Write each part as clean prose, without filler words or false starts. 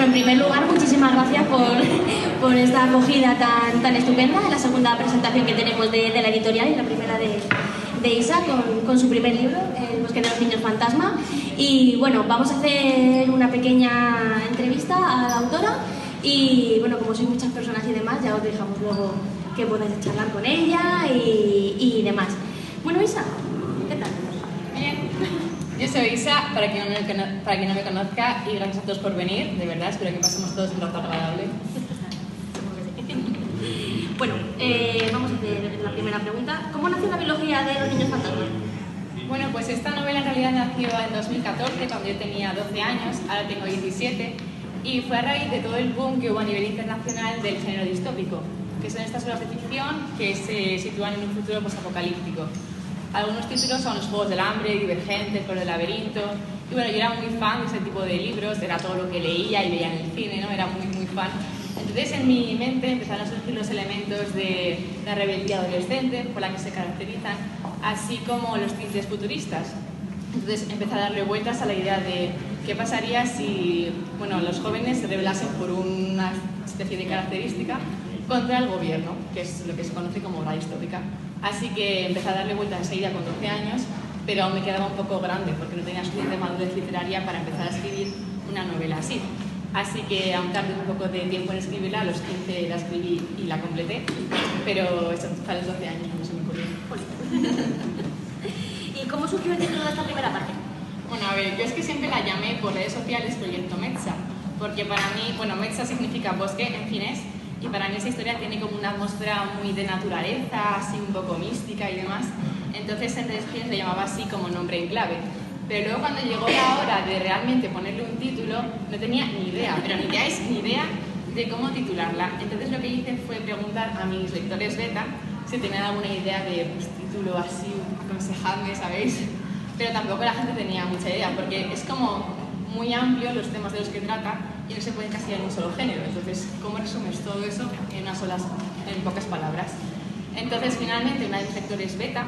Bueno, en primer lugar, muchísimas gracias por esta acogida tan estupenda. Es la segunda presentación que tenemos de la editorial y la primera de Isa con su primer libro, El bosque de los niños fantasma. Y bueno, vamos a hacer una pequeña entrevista a la autora y bueno, como sois muchas personas y demás, ya os dejamos luego que podáis charlar con ella y demás. Bueno, Isa, ¿qué tal? Bien. Yo soy Isa, para quien no me conozca, y gracias a todos por venir, de verdad, espero que pasemos todos un rato agradable. Bueno, vamos a hacer la primera pregunta. ¿Cómo nació la biología de los niños fantasmas? Bueno, pues esta novela en realidad nació en 2014, cuando yo tenía 12 años, ahora tengo 17, y fue a raíz de todo el boom que hubo a nivel internacional del género distópico, que son estas obras de ficción que se sitúan en un futuro posapocalíptico. Algunos títulos son Los Juegos del Hambre, Divergente, Flor del Laberinto, y bueno, yo era muy fan de ese tipo de libros, era todo lo que leía y veía en el cine, ¿no? Era muy fan. Entonces en mi mente empezaron a surgir los elementos de la rebeldía adolescente por la que se caracterizan, así como los tintes futuristas. Entonces empecé a darle vueltas a la idea de qué pasaría si los jóvenes se rebelasen por una especie de característica contra el gobierno, que es lo que se conoce como la distópica. Así que empecé a darle vueltas a esa idea con 12 años, pero aún me quedaba un poco grande porque no tenía suficiente madurez literaria para empezar a escribir una novela así. Así que aún tardé un poco de tiempo en escribirla, a los 15 la escribí y la completé, pero eso fue a los 12 años cuando se me ocurrió. ¿Y cómo surgió el título de esta primera parte? Bueno, a ver, yo es que siempre la llamé por redes sociales Proyecto Metza, porque para mí, Metza significa bosque en finés, y para mí esa historia tiene como una atmósfera muy de naturaleza, así un poco mística y demás. Entonces en redes sociales le llamaba así como nombre en clave. Pero luego cuando llegó la hora de realmente ponerle un título, no tenía ni idea, pero ni idea de cómo titularla. Entonces lo que hice fue preguntar a mis lectores beta si tenían alguna idea de título así, aconsejadme, ¿sabéis? Pero tampoco la gente tenía mucha idea, porque es como muy amplio los temas de los que trata y no se puede encasillar en un solo género. Entonces, ¿cómo resumes todo eso en pocas palabras? Entonces, finalmente, una de mis lectores beta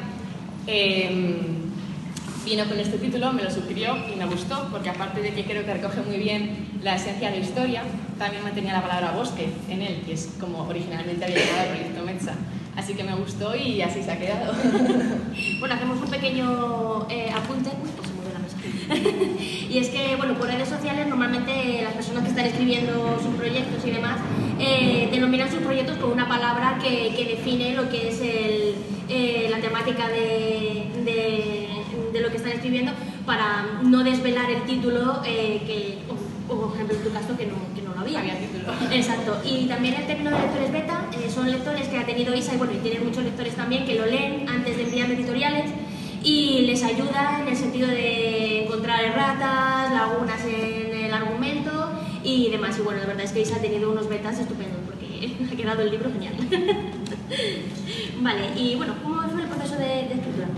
vino con este título, me lo sugirió y me gustó, porque aparte de que creo que recoge muy bien la esencia de la historia, también mantenía la palabra bosque en él, que es como originalmente había llamado el Proyecto Metza. Así que me gustó y así se ha quedado. Bueno, hacemos un pequeño apunte. Pues se mueve la mesa. Y es que, por redes sociales normalmente las personas que están escribiendo sus proyectos y demás denominan sus proyectos con una palabra que define lo que es la temática de lo que están escribiendo, para no desvelar el título, o por ejemplo en tu caso que no lo había. Había título. Exacto. Y también el término de lectores beta son lectores que ha tenido Isa y tienen muchos lectores también que lo leen antes de enviar editoriales y les ayuda en el sentido de encontrar erratas, lagunas en el argumento y demás. Y la verdad es que Isa ha tenido unos betas estupendos porque ha quedado el libro genial. Vale, y ¿cómo fue el proceso de escritura?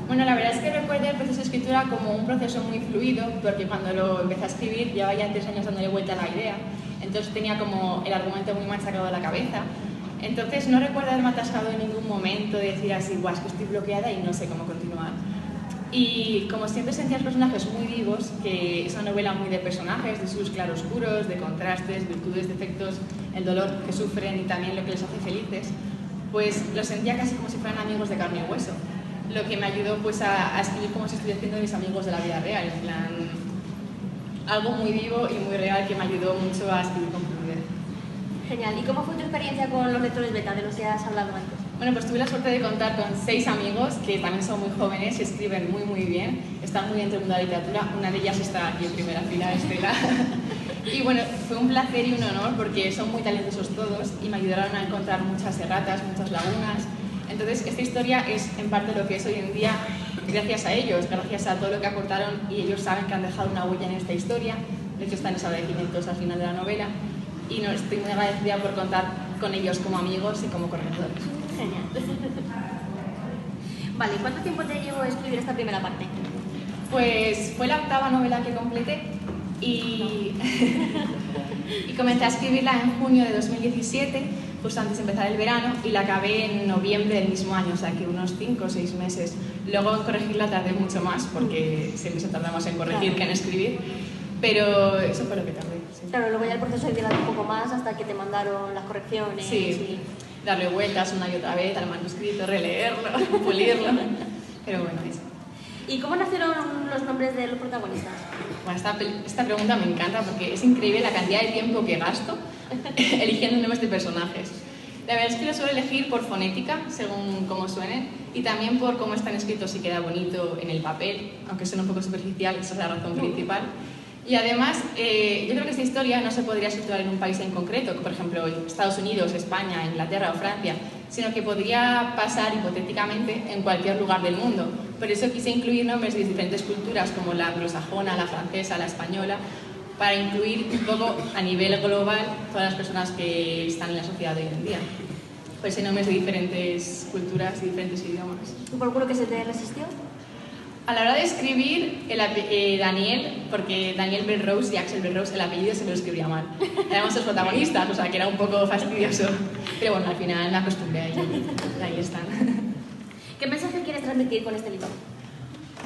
Bueno, la verdad es que recuerdo el proceso de escritura como un proceso muy fluido, porque cuando lo empecé a escribir llevaba ya 3 años dándole vuelta a la idea, entonces tenía como el argumento muy machacado a la cabeza. Entonces no recuerdo haberme atascado en ningún momento de decir así, guau, es que estoy bloqueada y no sé cómo continuar. Y como siempre sentía los personajes muy vivos, que es una novela muy de personajes, de sus claroscuros, de contrastes, virtudes, defectos, el dolor que sufren y también lo que les hace felices, pues lo sentía casi como si fueran amigos de carne y hueso. Lo que me ayudó a escribir como si estuviera haciendo mis amigos de la vida real, en plan, algo muy vivo y muy real que me ayudó mucho a escribir con fluidez. Genial. ¿Y cómo fue tu experiencia con los lectores beta, de los que has hablado antes? Bueno, pues tuve la suerte de contar con 6 amigos que también son muy jóvenes y escriben muy bien, están muy dentro del mundo de la literatura, una de ellas está aquí en primera fila, Estela. Y fue un placer y un honor porque son muy talentosos todos y me ayudaron a encontrar muchas erratas, muchas lagunas. Entonces, esta historia es en parte lo que es hoy en día gracias a ellos, gracias a todo lo que aportaron y ellos saben que han dejado una huella en esta historia. De hecho, están en esos agradecimientos al final de la novela y estoy muy agradecida por contar con ellos como amigos y como correctores. Genial. Vale, ¿cuánto tiempo te llevó escribir esta primera parte? Pues fue la 8ª novela que completé y comencé a escribirla en junio de 2017, justo antes de empezar el verano, y la acabé en noviembre del mismo año, o sea que unos 5 o 6 meses. Luego en corregirla tardé mucho más, porque siempre se tarda más en corregir que en escribir. pero eso fue lo que tardé. Sí. Claro, luego ya el proceso lleva un poco más hasta que te mandaron las correcciones. Sí, darle vueltas una y otra vez al manuscrito, releerlo, pulirlo, pero bueno, eso. ¿Y cómo nacieron los nombres de los protagonistas? Bueno, esta pregunta me encanta porque es increíble la cantidad de tiempo que gasto eligiendo nombres de personajes. La verdad es que lo suelo elegir por fonética, según cómo suenen, y también por cómo están escritos y queda bonito en el papel, aunque suene un poco superficial, esa es la razón principal. Y además, yo creo que esta historia no se podría situar en un país en concreto, por ejemplo Estados Unidos, España, Inglaterra o Francia, sino que podría pasar hipotéticamente en cualquier lugar del mundo. Por eso quise incluir nombres de diferentes culturas como la anglosajona, la francesa, la española, para incluir un poco a nivel global todas las personas que están en la sociedad de hoy en día. Pues hay nombres de diferentes culturas y diferentes idiomas. ¿Y por culo que se te resistió? A la hora de escribir, Daniel, porque Daniel Belrose y Axel Belrose, el apellido se me lo escribía mal. Éramos los protagonistas, o sea que era un poco fastidioso. Pero bueno, al final me acostumbré a ello. Ahí están. ¿Qué mensaje quieres transmitir con este libro?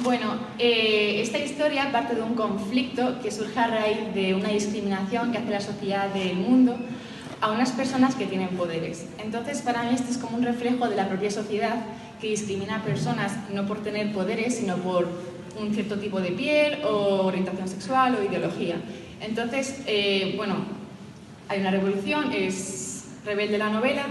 Bueno, esta historia parte de un conflicto que surge a raíz de una discriminación que hace la sociedad del mundo a unas personas que tienen poderes. Entonces, para mí esto es como un reflejo de la propia sociedad que discrimina a personas no por tener poderes, sino por un cierto tipo de piel o orientación sexual o ideología. Entonces, bueno, hay una revolución, es rebelde la novela,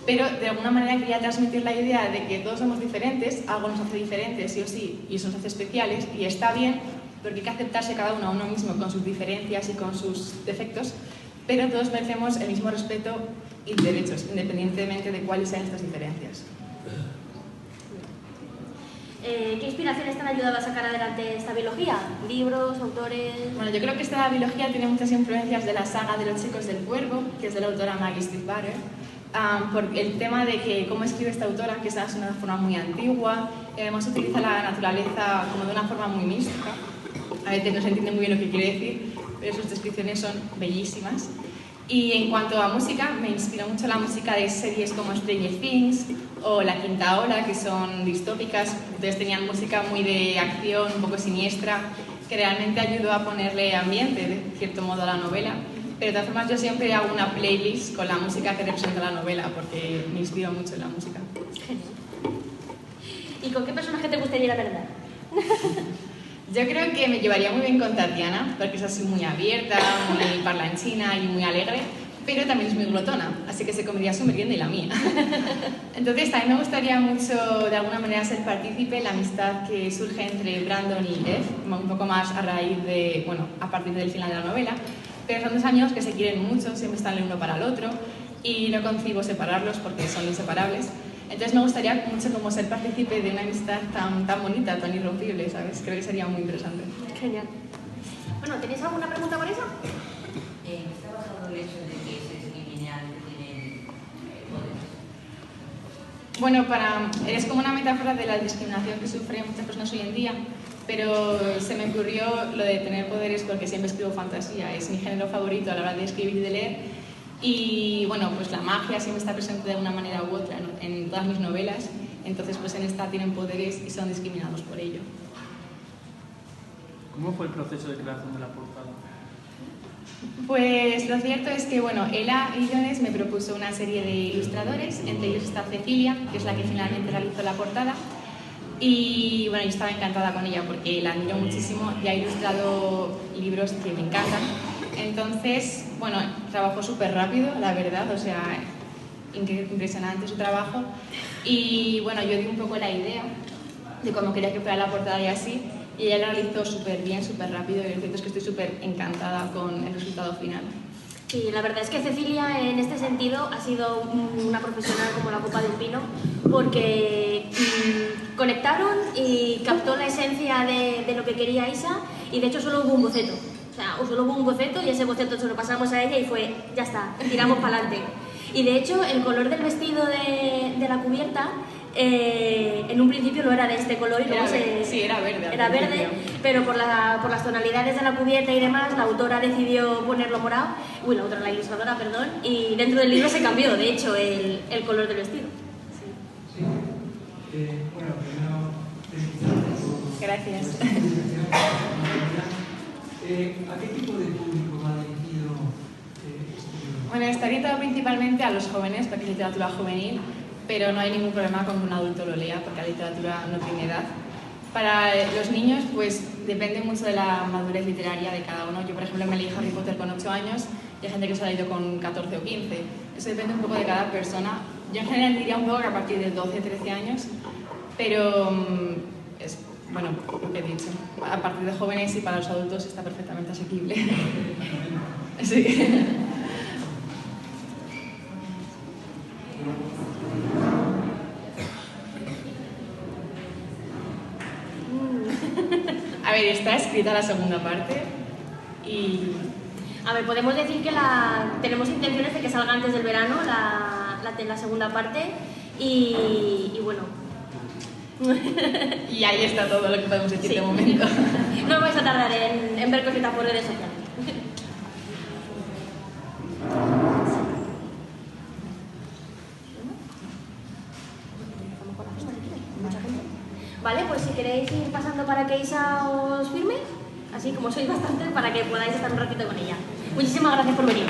pero de alguna manera quería transmitir la idea de que todos somos diferentes, algo nos hace diferentes sí o sí, y eso nos hace especiales, y está bien, porque hay que aceptarse cada uno a uno mismo con sus diferencias y con sus defectos, pero todos merecemos el mismo respeto y derechos, independientemente de cuáles sean estas diferencias. ¿Qué inspiraciones te han ayudado a sacar adelante esta biología? ¿Libros, autores...? Bueno, yo creo que esta biología tiene muchas influencias de la saga de los chicos del cuervo, que es de la autora Maggie Stiefvater, por el tema de que cómo escribe esta autora, que es de una forma muy antigua, además utiliza la naturaleza como de una forma muy mística. A veces no se entiende muy bien lo que quiere decir, pero sus descripciones son bellísimas. Y en cuanto a música, me inspiró mucho la música de series como Stranger Things o La Quinta Ola, que son distópicas, entonces tenían música muy de acción, un poco siniestra, que realmente ayudó a ponerle ambiente, de cierto modo, a la novela. Pero de todas formas yo siempre hago una playlist con la música que representa la novela, porque me inspiro mucho en la música. Genial. ¿Y con qué personaje te gustaría ir a verdad? Yo creo que me llevaría muy bien con Tatiana, porque es así muy abierta, muy parlanchina y muy alegre, pero también es muy glotona, así que se comería su merienda y la mía. Entonces también me gustaría mucho, de alguna manera, ser partícipe en la amistad que surge entre Brandon y Eve, un poco más a raíz de, bueno, a partir del final de la novela, pero son dos amigos que se quieren mucho, siempre están el uno para el otro, y no concibo separarlos porque son inseparables. Entonces me gustaría mucho como ser partícipe de una amistad tan bonita, tan irrompible, ¿sabes? Creo que sería muy interesante. Genial. Bueno, ¿tenéis alguna pregunta por eso? ¿Está basado el hecho de que se discrimina al que tienen poderes? Bueno, es como una metáfora de la discriminación que sufren muchas personas hoy en día, pero se me ocurrió lo de tener poderes porque siempre escribo fantasía, es mi género favorito a la hora de escribir y de leer. Y bueno, pues la magia siempre está presente de una manera u otra en todas mis novelas, entonces pues en esta tienen poderes y son discriminados por ello. ¿Cómo fue el proceso de creación de la portada? Pues lo cierto es que, bueno, Ela Illones me propuso una serie de ilustradores, entre ellos está Cecilia, que es la que finalmente realizó la portada, y bueno, yo estaba encantada con ella porque la admiro muchísimo y ha ilustrado libros que me encantan. Entonces, bueno, trabajó súper rápido, la verdad, o sea, impresionante su trabajo. Y bueno, yo di un poco la idea de cómo quería que fuera la portada y así, y ella lo realizó súper bien, súper rápido, y lo cierto es que estoy súper encantada con el resultado final. Sí, la verdad es que Cecilia en este sentido ha sido una profesional como la copa del pino, porque conectaron y captó la esencia de lo que quería Isa, y de hecho solo hubo un boceto. O sea, solo hubo un boceto y ese boceto se lo pasamos a ella y fue, ya está, tiramos para adelante. Y de hecho el color del vestido de la cubierta en un principio no era de este color y luego sí, era verde. Era verde, pero por las tonalidades de la cubierta y demás, la autora decidió ponerlo morado, la ilustradora, perdón, y dentro del libro se cambió, de hecho, el color del vestido. Sí. Bueno, primero, Gracias. ¿A qué tipo de público va dirigido este libro? Bueno, está orientado principalmente a los jóvenes, porque es literatura juvenil, pero no hay ningún problema con que un adulto lo lea, porque la literatura no tiene edad. Para los niños, pues depende mucho de la madurez literaria de cada uno. Yo, por ejemplo, me leí Harry Potter con 8 años y hay gente que se lo ha leído con 14 o 15. Eso depende un poco de cada persona. Yo en general diría un poco que a partir de 12 o 13 años, pero es, bueno, lo que he dicho, a partir de jóvenes y para los adultos está perfectamente asequible. Sí. A ver, está escrita la segunda parte y... A ver, podemos decir que tenemos intenciones de que salga antes del verano la segunda parte y bueno... Y ahí está todo lo que podemos decir Sí. de momento. No vais a tardar en ver cositas por redes sociales. Vale, pues si queréis ir pasando para que Isa os firme, así como sois bastantes, para que podáis estar un ratito con ella. Muchísimas gracias por venir.